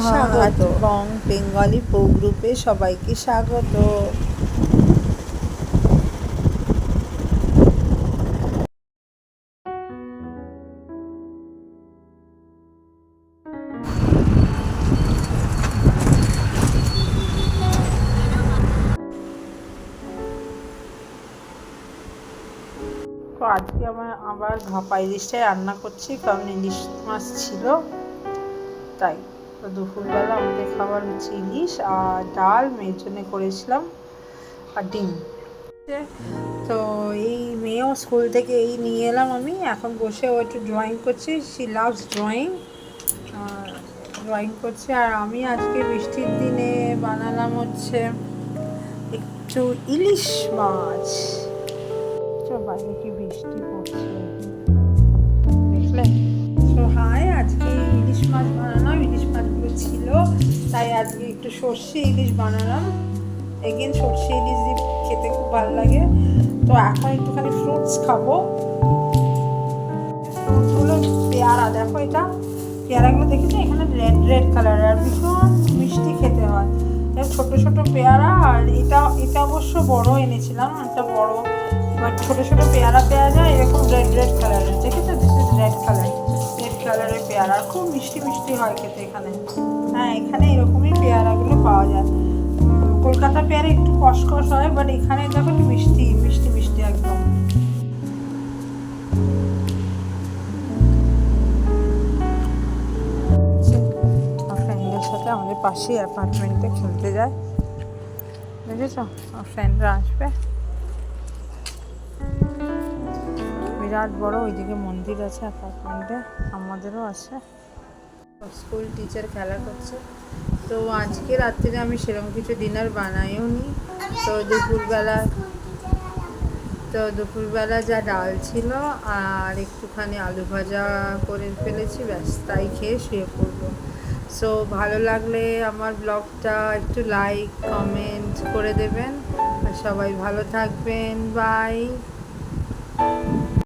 স্বাগত এবং বেঙ্গলি পো গ্রুপে সবাইকে স্বাগত। তো আজকে আবার ভাপা ইলিশটাই রান্না করছি, কারণ ইলিশ মাছ ছিল তাই। তো দুপুরবেলা আমাদের খাবার হচ্ছে ইলিশ আর ডাল, মেয়ের জন্য করেছিলাম, আর ডিম। তো এই মেয়েও স্কুল থেকে এই নিয়ে এলাম আমি, এখন বসে ও একটু ড্রয়িং করছি, শি লাভস ড্রয়িং করছে। আর আমি আজকে বৃষ্টির দিনে বানালাম হচ্ছে একটু ইলিশ মাছ। বাইরে কি বৃষ্টি পড়ছে দেখলে। তো হাই, আজকে ইলিশ মাছ বানালাম, ইলিশ মাছগুলো ছিল তাই আজকে একটু সর্ষে ইলিশ বানালাম। এগেন সর্ষে ইলিশ দিয়ে খেতে খুব ভালো লাগে। তো এখন একটুখানি ফ্রুটস খাবো। ফ্রুটসগুলো পেয়ারা, দেখো এটা পেয়ারাগুলো দেখেছো, এখানে রেড রেড কালার আর ভীষণ মিষ্টি খেতে হয়। ছোট ছোট পেয়ারা, আর এটা অবশ্য বড় এনেছিলাম, একটা বড়। এবার ছোট ছোট পেয়ারা পেয়ে যায় এরকম রেড রেড কালারের, দেখেছো, দিস ইজ রেড কালারের পেয়ারা, খুব মিষ্টি মিষ্টি হয় খেতে এখানে। হ্যাঁ, এখানে এরকমই পেয়ারাগুলো পাওয়া যায়। কলকাতা পেয়ারা একটু কষকষ হয়, বাট এখানে দেখো একটু মিষ্টি মিষ্টি মিষ্টি একদম। ফ্রেন্ডের সাথে আমাদের পাশেই অ্যাপার্টমেন্টে খেলতে যায়, দেখেছো, আমার ফ্রেন্ডরা আসবে। বিরাট বড়, ওইদিকে মন্দির আছে অ্যাপার্টমেন্টে, আমাদেরও আছে। স্কুল টিচার খেলা করছে। তো আজকে রাত্রিরে আমি সেরকম কিছু ডিনার বানাইও নি। তো দুপুরবেলা যা ডাল ছিল আর একটুখানি আলু ভাজা করে ফেলেছি, ব্যাস তাই খেয়ে শুয়ে পড়বো। সো ভালো লাগলে আমার ব্লগটা একটু লাইক কমেন্ট করে দেবেন, আর সবাই ভালো থাকবেন। বাই।